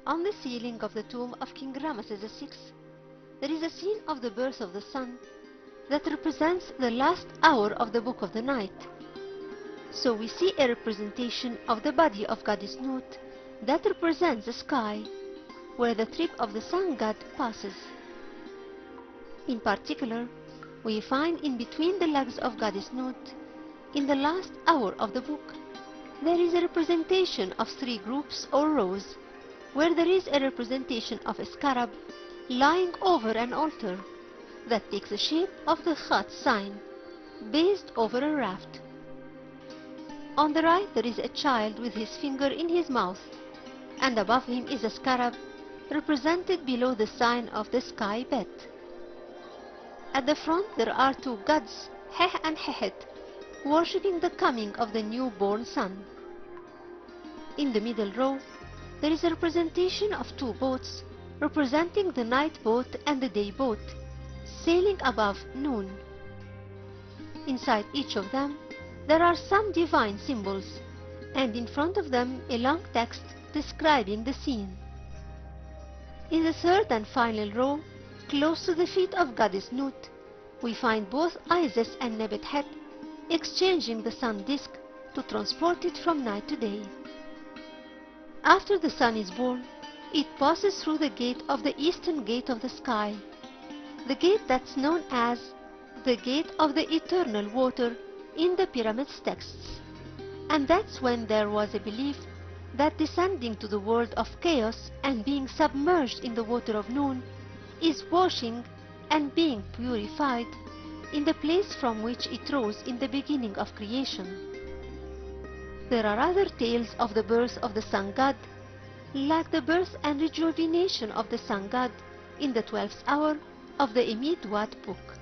On the ceiling of the tomb of King Ramesses VI, there is a scene of the birth of the sun that represents the last hour of the Book of the Night. So we see a representation of the body of Goddess Nut that represents the sky, where the trip of the sun god passes. In particular, we find in between the legs of Goddess Nut, in the last hour of the book, there is a representation of three groups or rows, where there is a representation of a scarab lying over an altar that takes the shape of the Khat sign, based over a raft. On the right there is a child with his finger in his mouth, and above him is a scarab represented below the sign of the sky bet. At the front there are two gods, Heh and Hehet, worshipping the coming of the newborn sun. In the middle row, there is a representation of two boats, representing the night boat and the day boat, sailing above noon. Inside each of them, there are some divine symbols, and in front of them a long text describing the scene. In the third and final row, close to the feet of Goddess Nut, we find both Isis and Nebet-Het exchanging the sun disk to transport it from night to day. After the sun is born, it passes through the gate of the eastern gate of the sky, the gate that's known as the Gate of the Eternal Water in the Pyramids texts. And that's when there was a belief that descending to the world of chaos and being submerged in the water of noon is washing and being purified in the place from which it rose in the beginning of creation. There are other tales of the birth of the sun god, like the birth and rejuvenation of the sun god in the 12th hour of the Emid Wat book.